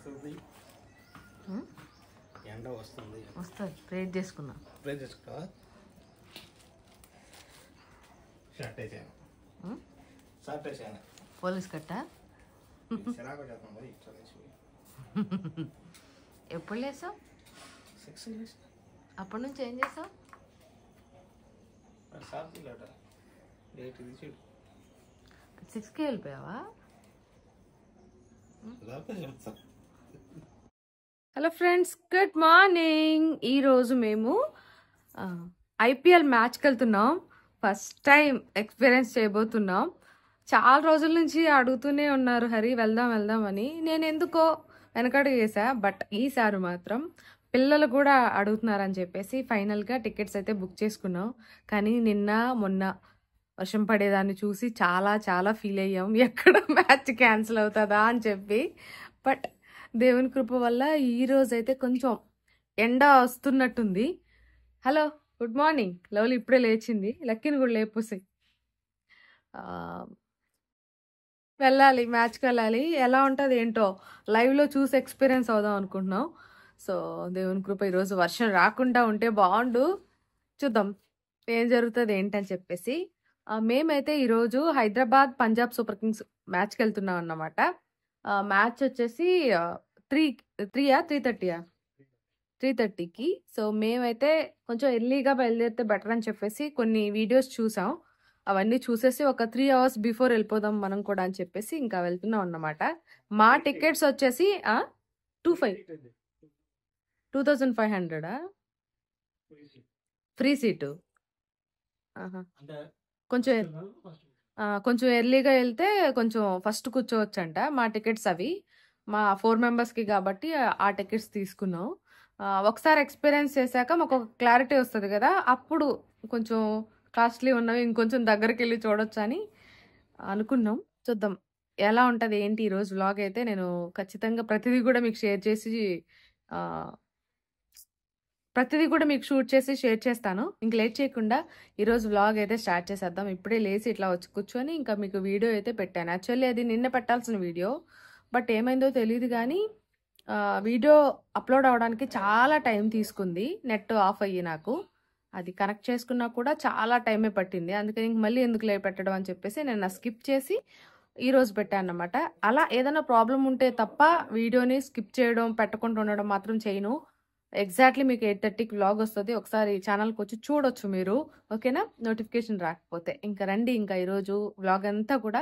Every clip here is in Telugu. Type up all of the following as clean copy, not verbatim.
వస్తుంది ఎండ వస్తుంది వస్తుంది ప్రేర్ చేసుకున్నా ప్రే చేసుకోవా షర్ట్ వేసాను షర్ట్ వేసాను పోలీస్ కట్ట సిరాకు చేద్దాం మరి ఇట్లా ఎప్పుడు లేసావు 6 years అప్పటి నుంచి ఏం చేసావు సార్జీ లేట డేట్ ఇది చూడు 6కి వెళ్ళిపోయావా హలో ఫ్రెండ్స్ గుడ్ మార్నింగ్ ఈరోజు మేము ఐపీఎల్ మ్యాచ్కి వెళ్తున్నాం ఫస్ట్ టైం ఎక్స్పీరియన్స్ చేయబోతున్నాం చాలా రోజుల నుంచి అడుగుతూనే ఉన్నారు హరి వెళ్దాం వెళ్దాం అని నేను ఎందుకో వెనకడుగు వేసా బట్ ఈసారి మాత్రం పిల్లలు కూడా అడుగుతున్నారని చెప్పేసి ఫైనల్గా టికెట్స్ అయితే బుక్ చేసుకున్నాం కానీ నిన్న మొన్న వర్షం పడేదాన్ని చూసి చాలా చాలా ఫీల్ అయ్యాం ఎక్కడ మ్యాచ్ క్యాన్సిల్ అవుతుందా అని చెప్పి బట్ దేవుని కృప వల్ల ఈరోజు అయితే కొంచెం ఎండ వస్తున్నట్టుంది హలో గుడ్ మార్నింగ్ లవ్లీ ఇప్పుడే లేచింది లక్కీని కూడా లేపొస్తాయి వెళ్ళాలి మ్యాచ్కి వెళ్ళాలి ఎలా ఉంటుంది ఏంటో లైవ్లో చూసి ఎక్స్పీరియన్స్ అవుదాం అనుకుంటున్నాం సో దేవుని కృప ఈరోజు వర్షం రాకుండా ఉంటే బాగుండు చూద్దాం ఏం జరుగుతుంది ఏంటని చెప్పేసి మేమైతే ఈరోజు హైదరాబాద్ పంజాబ్ సూపర్ కింగ్స్ మ్యాచ్కి వెళ్తున్నాం అన్నమాట మ్యాచ్ వచ్చేసి 3:30కి సో మేమైతే కొంచెం ఎర్లీగా బయలుదేరితే బెటర్ అని చెప్పేసి కొన్ని వీడియోస్ చూసాం అవన్నీ చూసేసి ఒక 3 hours బిఫోర్ వెళ్ళిపోదాం మనం కూడా అని చెప్పేసి ఇంకా వెళ్తున్నాం అన్నమాట మా టికెట్స్ వచ్చేసి 2500 ఫ్రీ సీటు కొంచెం ఎర్లీగా వెళ్తే కొంచెం ఫస్ట్ కూర్చోవచ్చంట మా టికెట్స్ అవి మా 4 మెంబర్స్కి కాబట్టి ఆ టికెట్స్ తీసుకున్నాం ఒకసారి ఎక్స్పీరియన్స్ చేశాక మాకు ఒక క్లారిటీ వస్తుంది కదా అప్పుడు కొంచెం కాస్ట్లీ ఉన్నవి ఇంకొంచెం దగ్గరికి వెళ్ళి చూడొచ్చు అని అనుకున్నాం చూద్దాం ఎలా ఉంటుంది ఏంటి ఈరోజు వ్లాగ్ అయితే నేను ఖచ్చితంగా ప్రతిదీ కూడా మీకు షూట్ చేసి షేర్ చేస్తాను ఇంక లేట్ చేయకుండా ఈరోజు వ్లాగ్ అయితే స్టార్ట్ చేసేద్దాం ఇప్పుడే లేచి ఇట్లా వచ్చి కూర్చొని ఇంకా మీకు వీడియో అయితే పెట్టాను యాక్చువల్లీ అది నిన్న పెట్టాల్సిన వీడియో బట్ ఏమైందో తెలియదు కానీ వీడియో అప్లోడ్ అవడానికి చాలా టైం తీసుకుంది నెట్ ఆఫ్ అయ్యి నాకు అది కనెక్ట్ చేసుకున్నా కూడా చాలా టైమే పట్టింది అందుకని ఇంక మళ్ళీ ఎందుకు పెట్టడం అని చెప్పేసి నేను స్కిప్ చేసి ఈరోజు పెట్టాను అన్నమాట అలా ఏదైనా ప్రాబ్లం ఉంటే తప్ప వీడియోని స్కిప్ చేయడం పెట్టకుండా ఉండడం మాత్రం చేయను ఎగ్జాక్ట్లీ మీకు 8:30కి వ్లాగ్ వస్తుంది ఒకసారి ఛానల్కి వచ్చి చూడొచ్చు మీరు ఓకేనా నోటిఫికేషన్ రాకపోతే ఇంకా రండి ఇంకా ఈరోజు వ్లాగ్ అంతా కూడా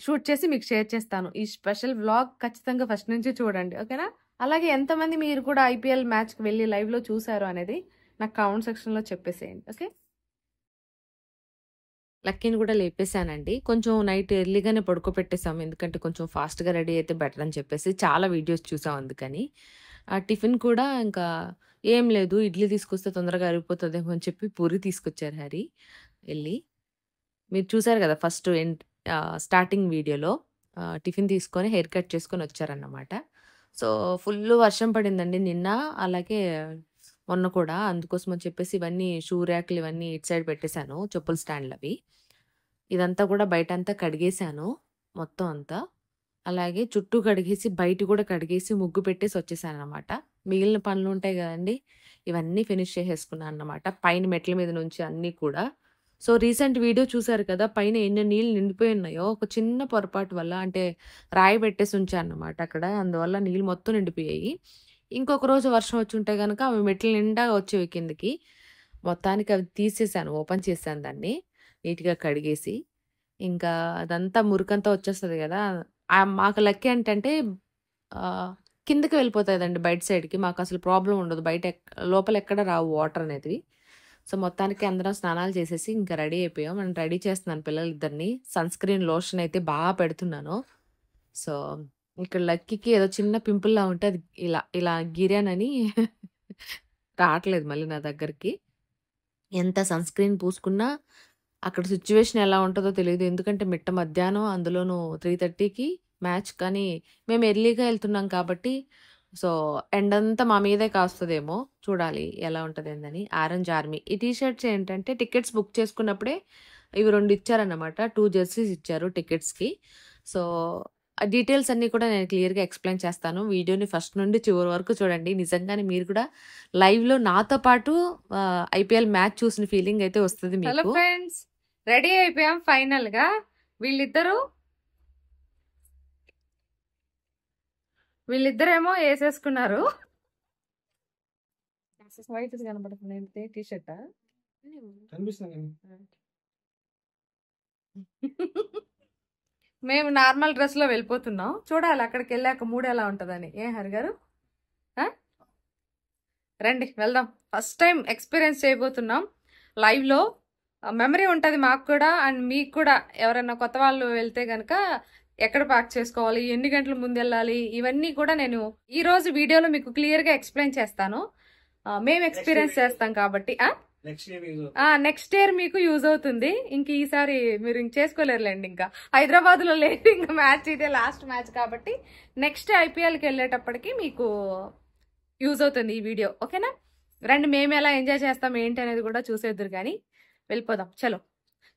షూట్ చేసి మీకు షేర్ చేస్తాను ఈ స్పెషల్ వ్లాగ్ ఖచ్చితంగా ఫస్ట్ నుంచి చూడండి ఓకేనా అలాగే ఎంతమంది మీరు కూడా ఐపీఎల్ మ్యాచ్కి వెళ్ళి లైవ్లో చూసారు అనేది నాకు కామెంట్ సెక్షన్లో చెప్పేసేయండి ఓకే లక్కీని కూడా లేపేశానండి కొంచెం నైట్ ఎర్లీగానే పడుకోబెట్టేసాం ఎందుకంటే కొంచెం ఫాస్ట్గా రెడీ అయితే బెటర్ అని చెప్పేసి చాలా వీడియోస్ చూసాం అందుకని ఆ టిఫిన్ కూడా ఇంకా ఏం లేదు ఇడ్లీ తీసుకొస్తే తొందరగా అరిగిపోతుందేమో అని చెప్పి పూరి తీసుకొచ్చారు హరి వెళ్ళి మీరు చూసారు కదా ఫస్ట్ స్టార్టింగ్ వీడియోలో టిఫిన్ తీసుకొని హెయిర్ కట్ చేసుకొని వచ్చారన్నమాట సో ఫుల్ వర్షం పడిందండి నిన్న అలాగే మొన్న కూడా అందుకోసం అని చెప్పేసి ఇవన్నీ షూ ర్యాక్లు ఇవన్నీ ఇటు సైడ్ పెట్టేశాను చెప్పుల స్టాండ్లు అవి ఇదంతా కూడా బయట అంతా కడిగేశాను మొత్తం అంతా అలాగే చుట్టూ కడిగేసి బయట కూడా కడిగేసి ముగ్గు పెట్టేసి వచ్చేసాను అనమాట మిగిలిన పనులు ఉంటాయి కదండి ఇవన్నీ ఫినిష్ చేసేసుకున్నాను అన్నమాట పైన మెట్ల మీద నుంచి అన్నీ కూడా సో రీసెంట్ వీడియో చూసారు కదా పైన ఎన్ని నీళ్ళు నిండిపోయి ఉన్నాయో ఒక చిన్న పొరపాటు వల్ల అంటే రాయి పెట్టేసి ఉంచాను అన్నమాట అక్కడ అందువల్ల నీళ్ళు మొత్తం నిండిపోయాయి ఇంకొక రోజు వర్షం వచ్చి ఉంటే కనుక అవి మెట్ల నిండా వచ్చేవి కిందకి మొత్తానికి అవి తీసేసాను ఓపెన్ చేశాను దాన్ని నీట్గా కడిగేసి ఇంకా అదంతా మురికంతా వచ్చేస్తుంది కదా మాకు లక్కీ ఏంటంటే కిందకి వెళ్ళిపోతుందండి బయట సైడ్కి మాకు అసలు ప్రాబ్లం ఉండదు బయట లోపల ఎక్కడ రావు వాటర్ అనేది సో మొత్తానికి అందరం స్నానాలు చేసేసి ఇంకా రెడీ అయిపోయాం నేను రెడీ చేస్తున్నాను పిల్లలిద్దరిని సన్ స్క్రీన్ లోషన్ అయితే బాగా పెడుతున్నాను సో ఇక్కడ లక్కీకి ఏదో చిన్న పింపుల్లా ఉంటే అది ఇలా గిరానని రావట్లేదు మళ్ళీ నా దగ్గరికి ఎంత సన్ స్క్రీన్ పూసుకున్నా అక్కడ సిచ్యువేషన్ ఎలా ఉంటుందో తెలియదు ఎందుకంటే మిట్ట మధ్యాహ్నం అందులోనూ 3:30కి మ్యాచ్ కానీ మేము ఎర్లీగా వెళ్తున్నాం కాబట్టి సో ఎండంతా మా మీదే కాస్తుందేమో చూడాలి ఎలా ఉంటుంది ఏందని ఆరెంజ్ ఆర్మీ ఈ టీషర్ట్స్ ఏంటంటే టికెట్స్ బుక్ చేసుకున్నప్పుడే ఇవి 2 ఇచ్చారన్నమాట 2 జెర్సీస్ ఇచ్చారు టికెట్స్కి సో డీటెయిల్స్ అన్నీ కూడా నేను క్లియర్‌గా ఎక్స్‌ప్లెయిన్ చేస్తాను. వీడియోని ఫస్ట్ నుండి చివరి వరకు చూడండి. నిజంగానే మీరు కూడా లైవ్‌లో నాతో పాటు ఐపీఎల్ మ్యాచ్ చూసిన ఫీలింగ్ అయితే వస్తది మీకు. హలో ఫ్రెండ్స్, రెడీ అయిపోయాం ఫైనల్‌గా. వీళ్ళిద్దరేమో వేసేసుకున్నారు. వైట్ కనబడుతుంది టీ షర్ట్. మేము నార్మల్ డ్రెస్ లో వెళ్ళిపోతున్నాం. చూడాలి అక్కడికి వెళ్ళాక మూడు ఎలా ఉంటదని. హరి గారు రండి వెళ్దాం. ఫస్ట్ టైం ఎక్స్పీరియన్స్ చేయబోతున్నాం లైవ్ లో. మెమరీ ఉంటది మాకు కూడా అండ్ మీకు కూడా. ఎవరైనా కొత్త వాళ్ళు వెళ్తే గనక ఎక్కడ పార్క్ చేసుకోవాలి, ఎన్ని గంటల ముందు వెళ్ళాలి, ఇవన్నీ కూడా నేను ఈ రోజు వీడియోలో మీకు క్లియర్ గా ఎక్స్ప్లెయిన్ చేస్తాను. మేము ఎక్స్పీరియన్స్ చేస్తాం కాబట్టి నెక్స్ట్ ఇయర్ మీకు యూజ్ అవుతుంది. ఇంక ఈసారి మీరు ఇంక చేసుకోలేరులేండి. ఇంకా హైదరాబాద్ లో లేదు, ఇంకా మ్యాచ్ ఇదే లాస్ట్ మ్యాచ్ కాబట్టి నెక్స్ట్ ఐపీఎల్కి వెళ్ళేటప్పటికి మీకు యూజ్ అవుతుంది ఈ వీడియో. ఓకేనా? రండి, మేము ఎలా ఎంజాయ్ చేస్తాం ఏంటి అనేది కూడా చూసేద్దరు. కానీ వెళ్ళిపోదాం చలో.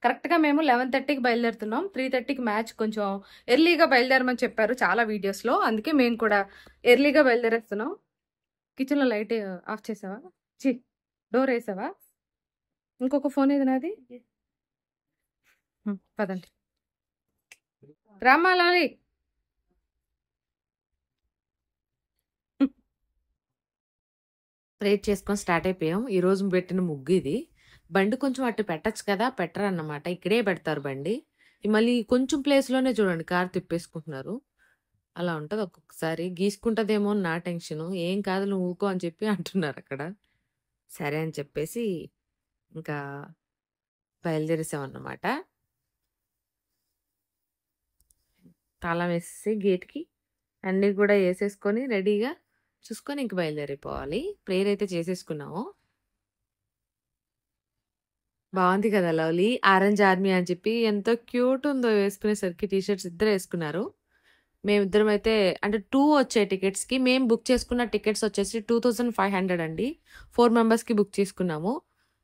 కరెక్ట్గా మేము 11:30కి బయలుదేరుతున్నాం. 3:30కి మ్యాచ్. కొంచెం ఎర్లీగా బయలుదేరమని చెప్పారు చాలా వీడియోస్లో, అందుకే మేము కూడా ఎర్లీగా బయలుదేరేస్తున్నాం. కిచెన్లో లైట్ ఆఫ్ చేసావా? డోర్ వేసావా? ఇంకొక ఫోన్ ఏది నాది? పదండి రామాలి. ప్రేర్ చేసుకొని స్టార్ట్ అయిపోయాం. ఈరోజు పెట్టిన ముగ్గు ఇది. బండి కొంచెం అటు పెట్టచ్చు కదా, పెట్టరు అన్నమాట. ఇక్కడే పెడతారు బండి. మళ్ళీ కొంచెం ప్లేస్లోనే చూడండి కారు తిప్పేసుకుంటున్నారు. అలా ఉంటుంది ఒక్కొక్కసారి. గీసుకుంటుందేమో నా టెన్షను. ఏం కాదు నువ్వు ఊకో అని చెప్పి అంటున్నారు అక్కడ. సరే అని చెప్పేసి ఇంకా బయలుదేరేసామన్నమాట. తాళం వేసేసి గేట్కి అన్నీ కూడా వేసేసుకొని రెడీగా చూసుకొని ఇంక బయలుదేరిపోవాలి. ప్రేయర్ అయితే చేసేసుకున్నాము. బాగుంది కదా లవ్లీ. ఆరెంజ్ ఆర్మీ అని చెప్పి ఎంతో క్యూట్ ఉందో వేసుకునేసరికి. టీషర్ట్స్ ఇద్దరు వేసుకున్నారు. మేమిద్దరం అయితే అంటే 2 వచ్చాయి టికెట్స్కి. మేము బుక్ చేసుకున్న టికెట్స్ వచ్చేసి 2500 అండి. 4 మెంబర్స్కి బుక్ చేసుకున్నాము.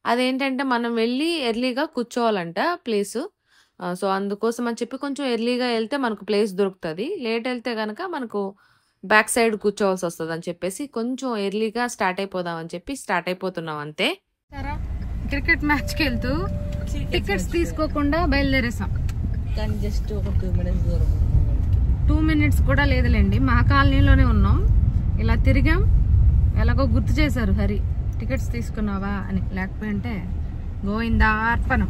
అదేంటంటే మనం వెళ్ళి ఎర్లీగా కూర్చోవాలంట ప్లేసు. సో అందుకోసం అని చెప్పి కొంచెం ఎర్లీగా వెళ్తే మనకు ప్లేస్ దొరుకుతుంది. లేట్ వెళ్తే కనుక మనకు బ్యాక్ సైడ్ కూర్చోవాల్సి వస్తుంది అని చెప్పేసి కొంచెం ఎర్లీగా స్టార్ట్ అయిపోదాం అని చెప్పి స్టార్ట్ అయిపోతున్నాం అంతే. క్రికెట్ మ్యాచ్కి వెళ్తూ టికెట్స్ తీసుకోకుండా బయలుదేరేసాం. కానీ జస్ట్ ఒక 2 minutes దూరం. 2 minutes కూడా లేదులేండి. మా కాలనీలోనే ఉన్నాం. ఇలా తిరిగాం. ఎలాగో గుర్తు చేశారు హరి, టికెట్స్ తీసుకున్నావా అని. లేకపోతే గోయిందా అర్పణం.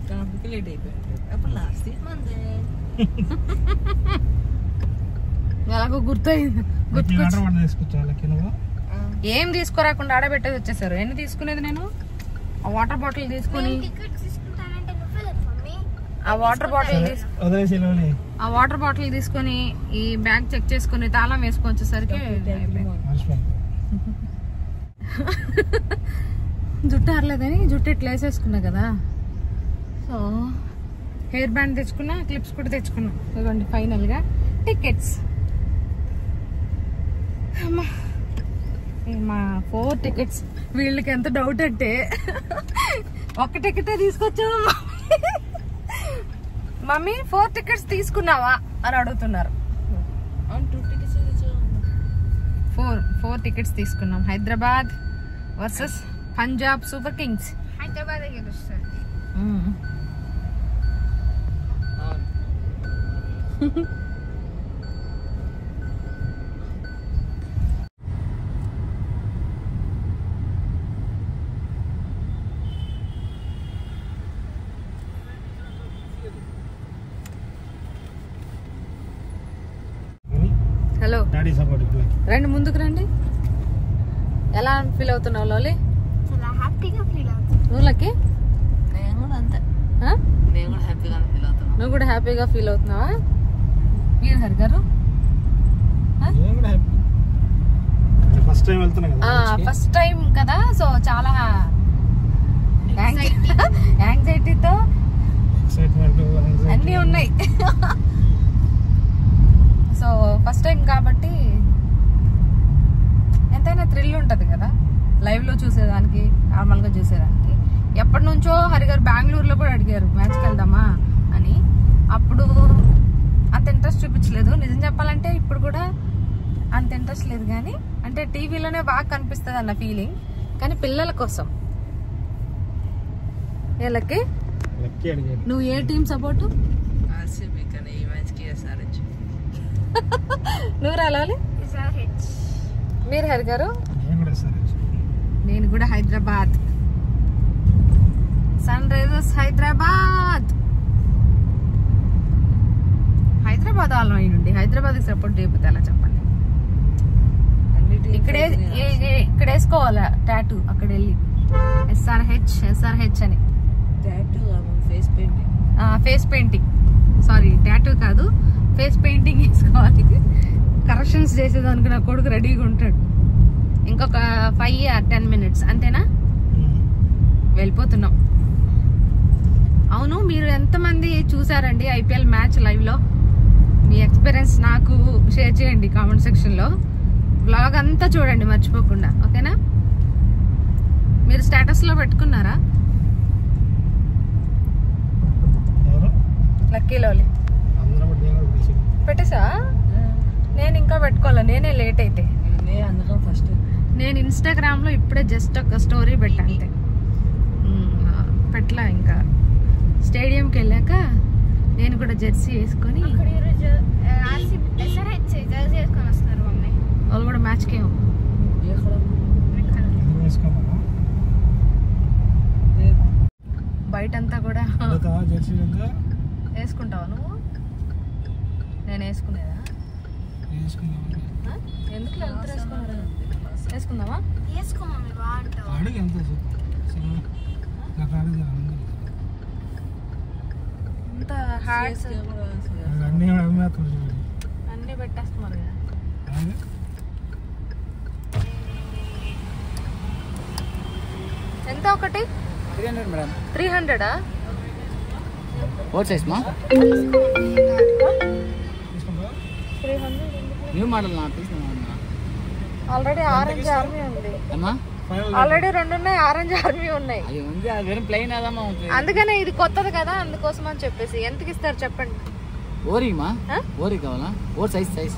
ట్రాఫిక్ లేట్ అయిపోయింది. అప్పుడు లాస్ట్ మంత్ ఎలాగో గుర్తయింది. ఏం తీసుకోరాకుండా ఆడబెట్టేది వచ్చేసారు. ఎన్ని తీసుకునేది నేను? ఆ వాటర్ బాటిల్ తీసుకుని ఆ వాటర్ బాటిల్ తీసుకొని ఈ బ్యాగ్ చెక్ చేసుకుని తాళం వేసుకొని వచ్చేసరికి జుట్టు ఆరలేదని జుట్టు ఇట్లా వేసేసుకున్నా కదా. సో హెయిర్ బ్యాండ్ తెచ్చుకున్నా, క్లిప్స్ కూడా తెచ్చుకున్నా. ఇదిగోండి ఫైనల్గా టికెట్స్. మా 4 టికెట్స్. వీళ్ళకి ఎంత డౌట్ అంటే ఒక్క టికెటే తీసుకొచ్చావా మమ్మీ, 4 టికెట్స్ తీసుకున్నావా అని అడుగుతున్నారు. 4 టికెట్స్ తీసుకున్నాం. Hyderabad versus Punjab super Kings. Hyderabad గెలుస్తుంది. హలో రండి, ముందుకు రండి. ఎలా ఫీల్ అవుతున్నావు లోలి? చాలా హ్యాపీగా ఫీల్ అవుతుంది. నువ్వు లక్కీ? నేను కూడా అంతే. నేను కూడా హ్యాపీగా ఫీల్ అవుతున్నా. నువ్వు కూడా హ్యాపీగా ఫీల్ అవుతున్నావా? మీరు హరి గారు ఫస్ట్ టైం కదా, సో చాలా యాంగ్జైటీతో అన్నీ ఉన్నాయి. సో ఫస్ట్ టైం కాబట్టి ఎంతైనా థ్రిల్ ఉంటుంది కదా లైవ్లో చూసేదానికి, నార్మల్గా చూసేదానికి. ఎప్పటి నుంచో హరిగారు బెంగళూరులో కూడా అడిగారు మ్యాచ్కి వెళ్దామా అని. అప్పుడు అంత ఇంట్రెస్ట్ చూపించలేదు. నిజం చెప్పాలంటే ఇప్పుడు కూడా అంత ఇంట్రెస్ట్ లేదు, కానీ అంటే టీవీలోనే బాగా కనిపిస్తుంది అన్న ఫీలింగ్. కానీ పిల్లల కోసం వీళ్ళకి. నువ్వు ఏ టీం సపోర్టు? నువ్వు రావాలి. మీరు హరిగారు? నేను కూడా హైదరాబాద్. Sunrisers Hyderabad. హైదరాబాద్ వాళ్ళు అయ్యండి. హైదరాబాద్ సపోర్ట్ చేయకపోతే ఎలా చెప్పండి. ఇక్కడ వేసుకోవాలా టాటూ అక్కడ వెళ్ళి ఎస్ఆర్హెచ్ అని. ఫేస్ పెయింటింగ్, సారీ టాటూ కాదు, ఫేస్ పెయింటింగ్ వేసుకోవాలి. కరెక్షన్స్ చేసేదానికి నా కొడుకు రెడీగా ఉంటాడు. ఇంకొక 5 or 10 minutes అంతేనా? వెళ్ళిపోతున్నాం. అవును, మీరు ఎంతమంది చూసారండి ఐపీఎల్ మ్యాచ్ లైవ్ లో? మీ ఎక్స్పీరియన్స్ నాకు షేర్ చేయండి కామెంట్ సెక్షన్ లో. బ్లాగ్ అంతా చూడండి మర్చిపోకుండా, ఓకేనా? మీరు స్టేటస్ లో పెట్టుకున్నారా? లక్కీలో పెట్టేసా? నేను ఇంకా పెట్టుకోవాలా, నేనే లేట్ అయితే. నేను ఇన్స్టాగ్రామ్ లో ఇప్పుడే జస్ట్ ఒక స్టోరీ పెట్టా అంతే, పెట్టలా. ఇంకా స్టేడియంకి వెళ్ళాక నేను కూడా జెర్సీ వేసుకొని, వాళ్ళు కూడా మ్యాచ్కి ఏమో బయటంతా కూడా వేసుకుంటావా నువ్వు? నేను వేసుకునేదా? ఎందుకు వేసుకుందామా? ఇంత హ్యాట్స్ అన్నీ పెట్టేస్తున్నారు కదా. ఎంత ఒకటి? 300 మేడం. 300? ఓట్ సైజ్ మా 300 న్యూ మోడల్ నా పీస్ ఆల్రెడీ ఆరెంజ్ ఆర్మీ ఉంది. అమ్మా ఆల్రెడీ 2 ఉన్నాయి, ఆరెంజ్ ఆర్మీ ఉన్నాయి. అది ఉంది, అది వెరీ ప్లెయిన్ అదమ్మా. అందుకనే ఇది కొత్తది కదా, అందుకోసం అని చెప్పేసి. ఎంతకి ఇస్తారు చెప్పండి? ఓరిమా ఓరి కావాలా? ఓర్ సైజ్ సైజ్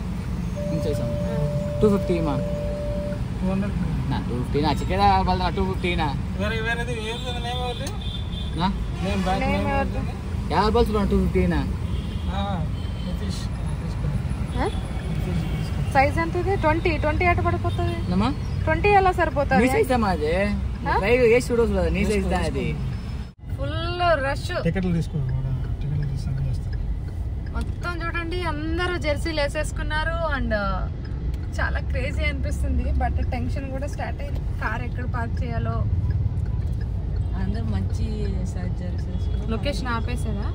250 మా 250 నా చికెన్ 250 నా 50 బల్స్ 250 నా. సైజ్ ఎంత ఇది? 20 ఎట పడిపోతుంది? 20 ఎలా సరిపోతుంది? నీ సైజ్ అమ్మా అది. లైవ్ ఏ చూడొచ్చు కదా, నీ సైజ్ దా అది. Full rush. మొత్తం చూడండి అందరూ జెర్సీలు వేసేసుకున్నారు. అండ్ చాలా క్రేజీ అనిపిస్తుంది. బట్ టెన్షన్ కూడా స్టార్ట్ అయింది, కార్ ఎక్కడ పార్క్ చేయాలో. అందరూ మంచి లొకేషన్ ఆపేసేదా?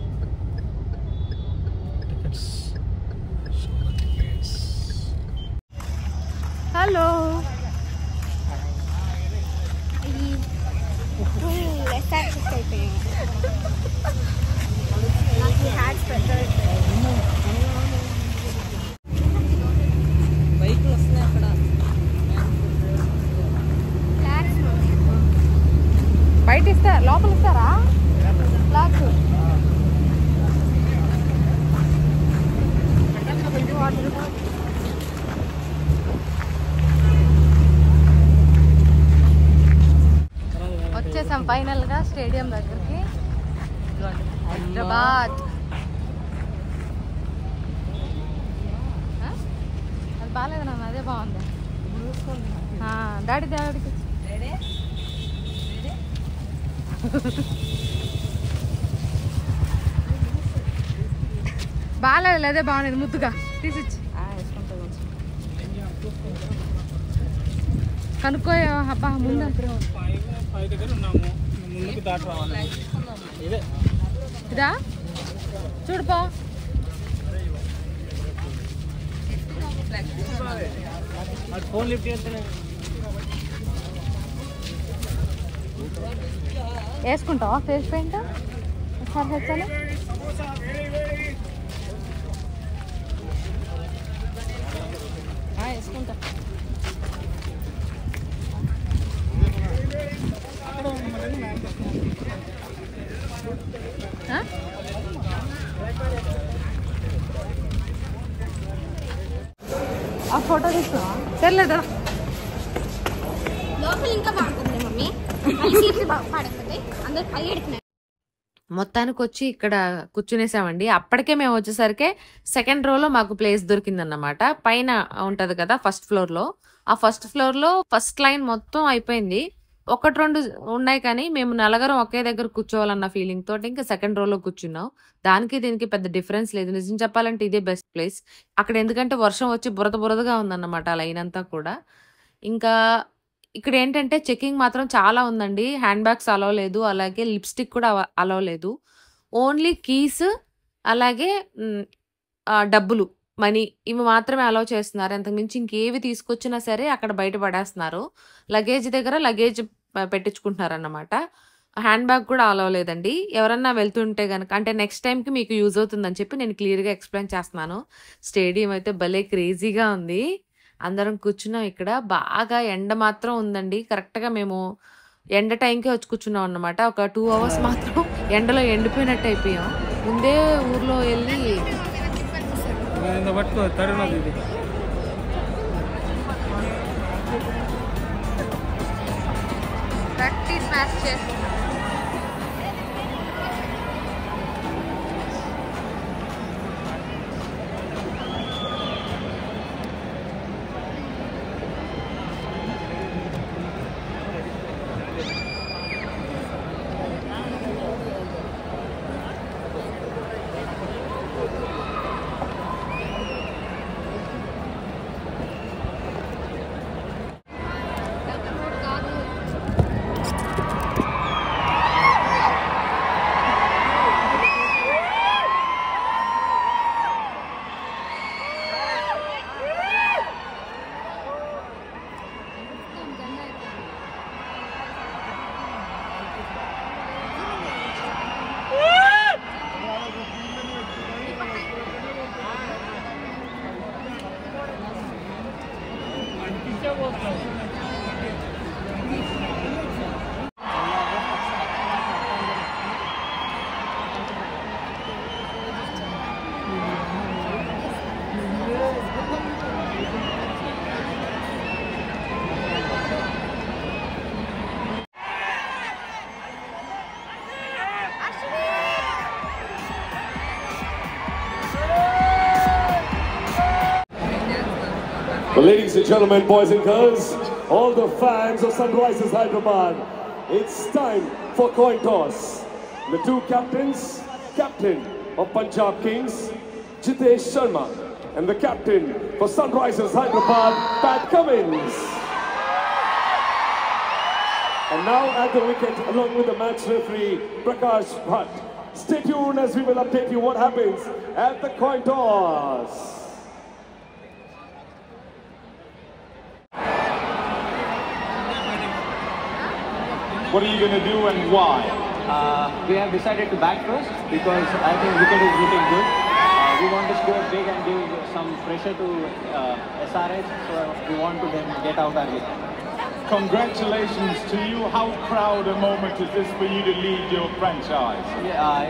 హలో, బైక్లు వస్తున్నాయి అక్కడ. బయట ఇస్తారా? లోపల ఇస్తారా? ఫ్లాగ్స్ వచ్చేసాం ఫైనల్ గా స్టేడియం దగ్గరికి. హైదరాబాద్. అది బాగాలేదు నాన్న, అదే బాగుంది. డాడీ డాడీకి బాగాలేదు, అదే బాగుంది. ముద్దుగా తీసిచ్చి కనుక్కో. అబ్బా ముందు ఇదా చూడుపో. వేసుకుంటావా ఫేస్ పెయింట్? ఒకసారి వచ్చాను. వేసుకుంటా. ఆ ఫోటో తీసుకో సర్లేదా లోపల ఇంకా బాగుంటుంది మమ్మీ సీట్లు పాడైపోతాయి అందరు పరిగెడుతున్నారు. మొత్తానికి వచ్చి ఇక్కడ కూర్చునేసామండి. అప్పటికే మేము వచ్చేసరికి సెకండ్ రోలో మాకు ప్లేస్ దొరికిందన్నమాట. పైన ఉంటది కదా ఫస్ట్ ఫ్లోర్ లో, ఆ ఫస్ట్ ఫ్లోర్ లో ఫస్ట్ లైన్ మొత్తం అయిపోయింది. 1-2 ఉన్నాయి కానీ మేము నలుగురం ఒకే దగ్గర కూర్చోవాలన్న ఫీలింగ్ తోటి ఇంకా సెకండ్ రోలో కూర్చున్నాం. దానికి దీనికి పెద్ద డిఫరెన్స్ లేదు. నిజం చెప్పాలంటే ఇదే బెస్ట్ ప్లేస్. అక్కడ ఎందుకంటే వర్షం వచ్చి బురదగా ఉందన్నమాట లైన్ అంతా కూడా. ఇంకా ఇక్కడ ఏంటంటే చెకింగ్ మాత్రం చాలా ఉందండి. హ్యాండ్ బ్యాగ్స్ అలౌ లేదు, అలాగే లిప్స్టిక్ కూడా అలౌ లేదు. ఓన్లీ కీస్ అలాగే డబ్బులు మనీ ఇవి మాత్రమే అలౌ చేస్తున్నారు. అంతకుమించి ఇంకేవి తీసుకొచ్చినా సరే అక్కడ బయట పడేస్తున్నారు. లగేజ్ దగ్గర లగేజ్ పెట్టించుకుంటున్నారు అన్నమాట. హ్యాండ్ బ్యాగ్ కూడా అలౌ లేదండి. ఎవరన్నా వెళ్తుంటే కనుక అంటే నెక్స్ట్ టైంకి మీకు యూజ్ అవుతుందని చెప్పి నేను క్లియర్గా ఎక్స్ప్లెయిన్ చేస్తున్నాను. స్టేడియం అయితే భలే క్రేజీగా ఉంది. అందరం కూర్చున్నాం ఇక్కడ. బాగా ఎండ మాత్రం ఉందండి. కరెక్ట్గా మేము ఎండ టైంకే వచ్చి కూర్చున్నాం అన్నమాట. ఒక 2 hours మాత్రం ఎండలో ఎండిపోయినట్టు అయిపోయాం. ముందే ఊర్లో వెళ్ళి ప్రాక్టీస్ మ్యాచ్ చేస్తున్నాం. Well, ladies and gentlemen, boys and girls, all the fans of Sunrisers Hyderabad, it's time for coin toss. The two captains, captain of Punjab Kings, Jitesh Sharma, and the captain for Sunrisers Hyderabad, Pat Cummins. And now at the wicket, along with the match referee, Prakash Bhatt. Stay tuned as we will update you what happens at the coin toss. What are you going to do and why? We have decided to bat first because I think wicket is looking good. We want to score big and give some pressure to SRH, so we want to then get out early. Congratulations to you. How proud a moment is this for you to lead your franchise?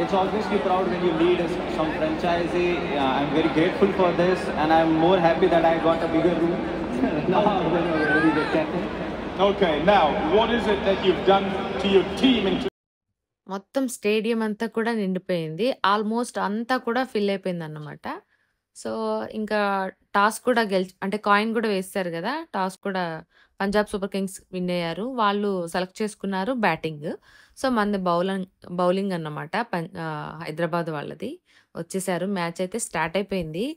It's obviously proud when you lead some franchisee. I'm very grateful for this, and I'm more happy that I got a bigger room. Now I'm a very good captain. Okay, now what is it that you've done to your team in మొత్తం స్టేడియం అంతా కూడా నిండిపోయింది. ఆల్మోస్ట్ అంతా కూడా ఫిల్ అయిపోయింది అన్నమాట. సో ఇంకా టాస్ కూడా అంటే కాయిన్ కూడా వేస్తారు కదా. టాస్ కూడా పంజాబ్ సూపర్ కింగ్స్ విన్ అయ్యారు. వాళ్ళు సెలెక్ట్ చేసుకున్నారు బ్యాటింగ్. సో మనది బౌలింగ్ అన్నమాట. హైదరాబాద్ వాళ్ళది వచ్చేసారు. మ్యాచ్ అయితే స్టార్ట్ అయిపోయింది.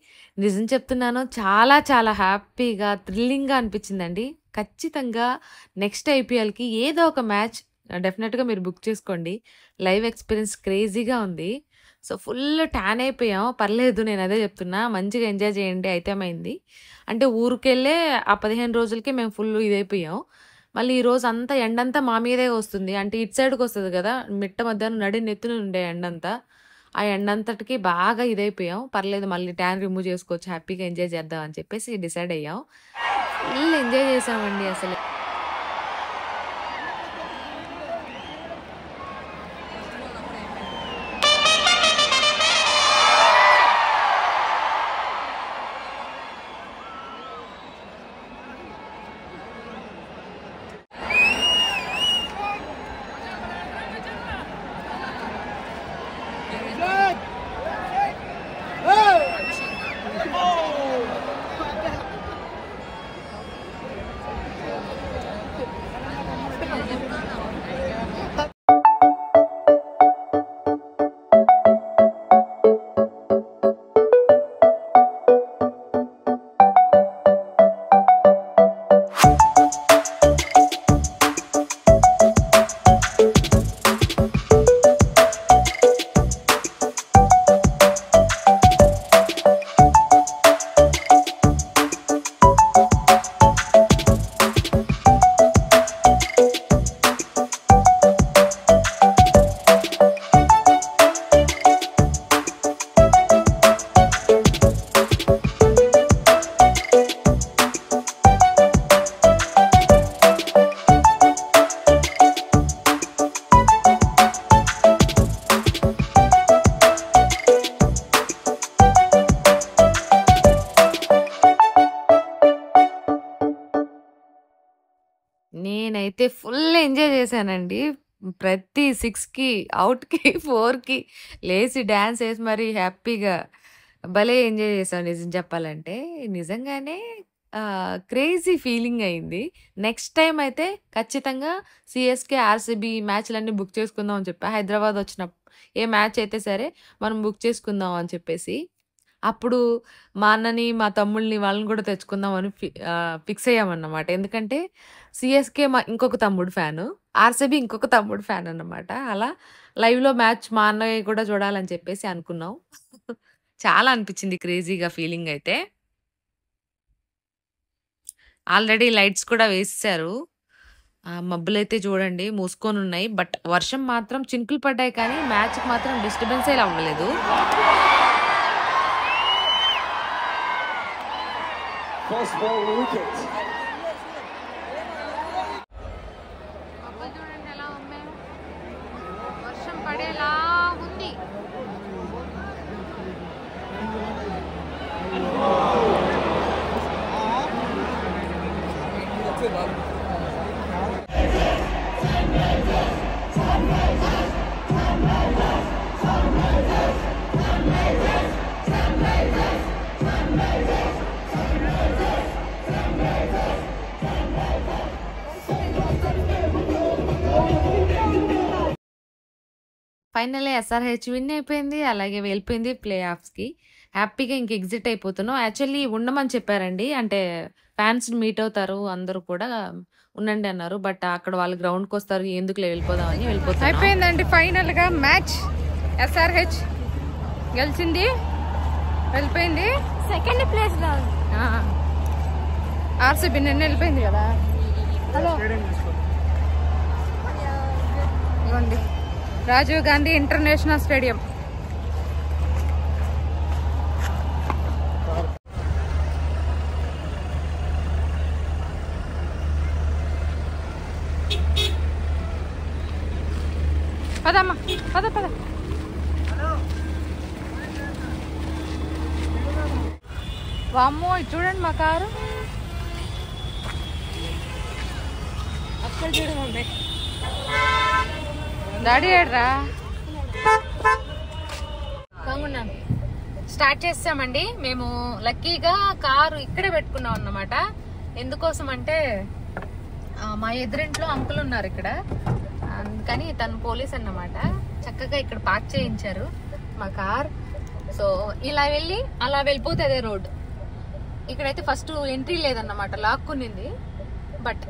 నిజం చెప్తున్నాను, చాలా చాలా హ్యాపీగా థ్రిల్లింగ్గా అనిపించిందండి. ఖచ్చితంగా నెక్స్ట్ ఐపీఎల్కి ఏదో ఒక మ్యాచ్ డెఫినెట్గా మీరు బుక్ చేసుకోండి. లైవ్ ఎక్స్పీరియన్స్ క్రేజీగా ఉంది. సో ఫుల్ ట్యాన్ అయిపోయాం. పర్లేదు, నేను అదే చెప్తున్నా, మంచిగా ఎంజాయ్ చేయండి. అయితే ఏమైంది అంటే ఊరికెళ్ళే ఆ 15 రోజులకి మేము ఫుల్ ఇదైపోయాం. మళ్ళీ ఈరోజు అంతా ఎండంతా మా మీదే వస్తుంది. అంటే ఇటు సైడ్కి వస్తుంది కదా, మిట్ట మధ్యాహ్నం నెత్తున ఉండే ఎండంతా. ఆ ఎండంతటికి బాగా ఇదైపోయాం. పర్లేదు, మళ్ళీ ట్యాన్ రిమూవ్ చేసుకోవచ్చు, హ్యాపీగా ఎంజాయ్ చేద్దాం అని చెప్పేసి డిసైడ్ అయ్యాం. ఫుల్ ఎంజాయ్ చేసామండి అసలు. నేనైతే ఫుల్ ఎంజాయ్ చేశానండి. ప్రతి 6కి, అవుట్‌కి, 4కి లేసి డాన్స్ ఏసి మరి హ్యాపీగా భలే ఎంజాయ్ చేశాం నిజం చెప్పాలంటే. నిజంగానే క్రేజీ ఫీలింగ్ అయింది. నెక్స్ట్ టైమ్ అయితే ఖచ్చితంగా సీఎస్‌కే, ఆర్‌సీబీ మ్యాచ్‌లన్నీ బుక్ చేసుకుందాం అని చెప్పా. హైదరాబాద్ ఏ మ్యాచ్ అయితే సరే మనం బుక్ చేసుకుందాం అని చెప్పేసి. అప్పుడు మా అన్నని, మా తమ్ముళ్ళని వాళ్ళని కూడా తెచ్చుకుందామని ఫిక్స్ అయ్యామన్నమాట. ఎందుకంటే సీఎస్‌కే ఇంకొక తమ్ముడు ఫ్యాను, ఆర్‌సీబీ ఇంకొక తమ్ముడు ఫ్యాన్ అన్నమాట. అలా లైవ్‌లో మ్యాచ్ మా అన్నయ్య కూడా చూడాలని చెప్పేసి అనుకున్నాం. చాలా అనిపించింది క్రేజీగా ఫీలింగ్ అయితే. ఆల్రెడీ లైట్స్ కూడా వేసేసారు. మబ్బులైతే చూడండి మూసుకొనున్నాయి. బట్ వర్షం మాత్రం చినుకులు పడ్డాయి కానీ మ్యాచ్‌కి మాత్రం డిస్టర్బెన్సే అవ్వలేదు. First ball wicket. చూడండి ఎలా ఉన్నాయి, వర్షం పడేలా ఉంది. ఫైనల్లీ ఎస్ఆర్‌హెచ్ విన్ అయిపోయింది. అలాగే వెళ్ళిపోయింది ప్లే ఆఫ్స్‌కి. హ్యాపీగా ఇంక ఎగ్జిట్ అయిపోతున్నాం. యాక్చువల్లీ ఉండమని చెప్పారండి. అంటే ఫ్యాన్స్‌ని మీట్ అవుతారు అందరూ కూడా ఉండండి అన్నారు. బట్ అక్కడ వాళ్ళు గ్రౌండ్‌కి వస్తారు, ఎందుకులే వెళ్ళిపోదామని వెళ్ళిపోతున్నాం. అయిపోయిందండి ఫైనల్ గా మ్యాచ్. ఎస్ఆర్‌హెచ్ గెలిచింది, వెళ్ళిపోయింది. సెకండ్ ప్లేస్ లో ఉంది. ఆర్‌సీబీ నిన్న వెళ్ళిపోయింది కదా. హలో ఇవ్వండి, రాజీవ్ గాంధీ ఇంటర్నేషనల్ స్టేడియం. పదమ్మా, పద పద. వామ్మో, ఇది చూడండి మా కారు. అక్కడ చూడమండి డాడీ ఏడ్రా. స్టార్ట్ చేసామండి మేము. లక్కీగా కారు ఇక్కడే పెట్టుకున్నాం అన్నమాట. ఎందుకోసం అంటే మా ఎదురింట్లో అంకుల్ ఉన్నారు ఇక్కడ, అందుకని తను పోలీస్ అన్నమాట. చక్కగా ఇక్కడ పార్క్ చేయించారు మా కార్. సో ఇలా వెళ్ళి అలా వెళ్ళిపోతే అదే రోడ్. ఇక్కడైతే ఫస్ట్ ఎంట్రీ లేదన్నమాట, లాక్కునింది. బట్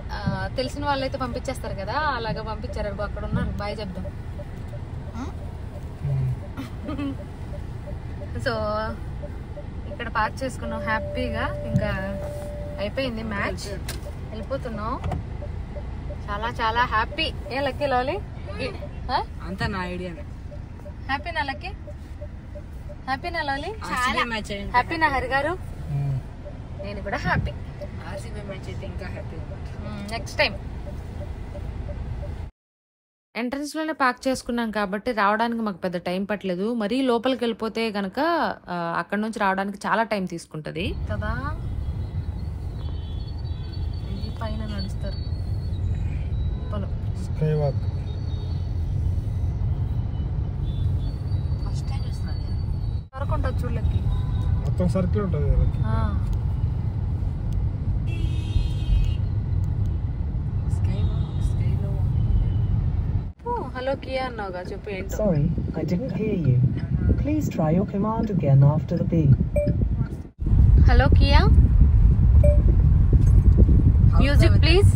తెలిసిన వాళ్ళైతే పంపించేస్తారు కదా, అలాగా పంపించారు. అక్కడ ఉన్నారు, బాయ్ చెప్దాం. సో ఇక్కడ పార్క్ చేసుకున్నాం హ్యాపీగా. ఇంకా అయిపోయింది మ్యాచ్, వెళ్ళిపోతున్నాం. చాలా చాలా హ్యాపీ. ఏ లక్కీ లాలి అంతా నా ఐడియానే. హ్యాపీ నా లక్కీ? హ్యాపీ నా లాలి? మ్యాచ్ హ్యాపీ నా హరి గారు? నేను కూడా హ్యాపీ. ఆర్సీబీ మ్యాచ్ అయితే ఇంకా హ్యాపీ. నెక్స్ట్ టైం ఎంట్రన్స్ లోనే పార్క్ చేసుకున్నాం కాబట్టి రావడానికి మాకు పెద్ద టైం పట్టలేదు. మరీ లోపలికి వెళ్ళిపోతే గనక అక్కడ నుంచి రావడానికి చాలా టైం తీసుకుంటది కదా. ఇది పైన నడుస్తారు స్కై వాక్. ఫస్ట్ టైం చూస్తున్నాను. వరకు ఉంటుంది చూడలకి, మొత్తం సర్కిల్ ఉంటుంది. హలో కియా అన్నావుగా, చెప్పు ఏంటో. Sorry, I didn't hear you. Please try your command again after the beep. Hello Kia, music please.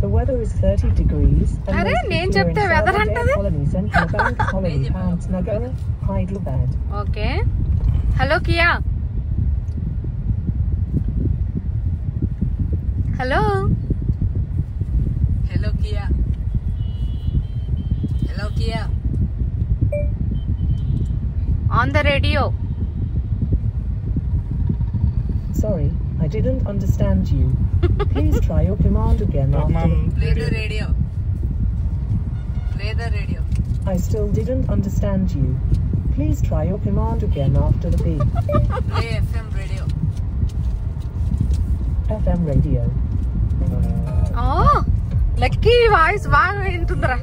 The weather is 30 degrees and Arey, most నేను people are చెప్తే in weather Salvador అంటది. Colony Central Bank Colony Pants Nagar Hyderabad. Okay. Hello Kia, hello. Hello Kia, hello Kia. On the radio. Sorry, I didn't understand you. Please try your command again after the Play the radio. Play the radio. I still didn't understand you. Please try your command again after the beep. Play FM radio. FM radio. Lucky voice బాగా వింటుందిరా.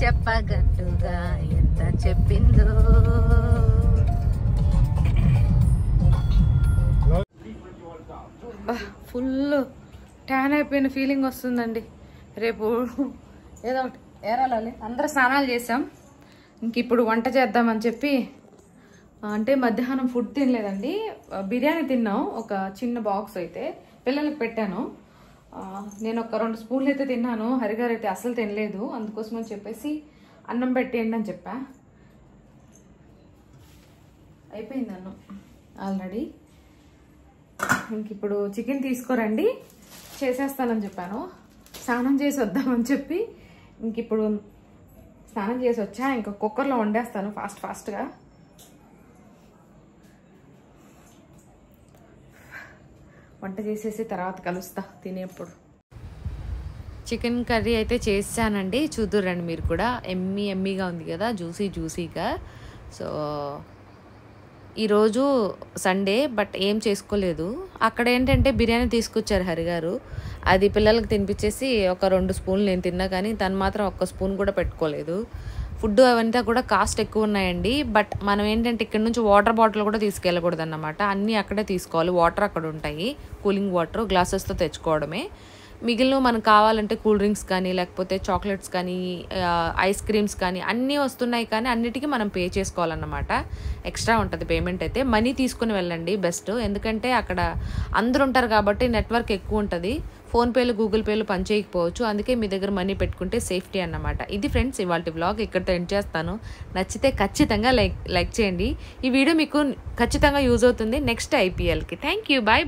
చెప్పగట్టుగా ఎంత చెప్పిందో. ఫుల్ ట్యాన్ అయిపోయిన ఫీలింగ్ వస్తుందండి. రేపు ఏదో ఒకటి ఏరాలి. అందరూ స్నానాలు చేసాం. ఇంక ఇప్పుడు వంట చేద్దామని చెప్పి, అంటే మధ్యాహ్నం ఫుడ్ తినలేదండి, బిర్యానీ తిన్నాం. ఒక చిన్న బాక్స్ అయితే పిల్లలకు పెట్టాను. నేను ఒక 2 స్పూన్లు అయితే తిన్నాను. హరిగారు అయితే అసలు తినలేదు. అందుకోసం అని చెప్పేసి అన్నం పెట్టేయండి అని చెప్పా. అయిపోయింది అన్నం ఆల్రెడీ. ఇంక ఇప్పుడు చికెన్ తీసుకోరండి, చేసేస్తానని చెప్పాను. స్నానం చేసి వద్దామని చెప్పి ఇంక ఇప్పుడు స్నానం చేసి వచ్చా. ఇంకా కుక్కర్లో వండేస్తాను ఫాస్ట్గా. వంట చేసేసి తర్వాత కలుస్తా తినేప్పుడు. చికెన్ కర్రీ అయితే చేసానండి, చూద్దురండి మీరు కూడా. ఎమ్మీగా ఉంది కదా, జ్యూసీగా. సో ఈరోజు సండే, బట్ ఏం చేసుకోలేదు. అక్కడ ఏంటంటే బిర్యానీ తీసుకొచ్చారు హరిగారు. అది పిల్లలకి తినిపించేసి ఒక 2 స్పూన్లు నేను తిన్నా, కానీ తను మాత్రం 1 స్పూన్ కూడా పెట్టుకోలేదు. ఫుడ్ అవంతా కూడా కాస్ట్ ఎక్కువ ఉన్నాయండి. బట్ మనం ఏంటంటే ఇక్కడ నుంచి వాటర్ బాటిల్ కూడా తీసుకెళ్ళకూడదు అన్నమాట. అన్నీ అక్కడే తీసుకోవాలి. వాటర్ అక్కడ ఉంటాయి, కూలింగ్ వాటర్ గ్లాసెస్తో తెచ్చుకోవడమే. మిగిలిన మనకు కావాలంటే కూల్ డ్రింక్స్ కానీ, లేకపోతే చాక్లెట్స్ కానీ, ఐస్ క్రీమ్స్ కానీ అన్నీ వస్తున్నాయి, కానీ అన్నిటికీ మనం పే చేసుకోవాలన్నమాట. ఎక్స్ట్రా ఉంటుంది పేమెంట్ అయితే. మనీ తీసుకుని వెళ్ళండి బెస్ట్, ఎందుకంటే అక్కడ అందరూ ఉంటారు కాబట్టి నెట్వర్క్ ఎక్కువ ఉంటుంది. ఫోన్పేలు, గూగుల్ పేలు పనిచేయకపోవచ్చు. అందుకే మీ దగ్గర మనీ పెట్టుకుంటే సేఫ్టీ అన్నమాట. ఇది ఫ్రెండ్స్ ఇవాళ వ్లాగ్, ఇక్కడితో ఎండ్ చేస్తాను. నచ్చితే ఖచ్చితంగా లైక్ చేయండి. ఈ వీడియో మీకు ఖచ్చితంగా యూజ్ అవుతుంది నెక్స్ట్ IPLకి. Thank you, bye.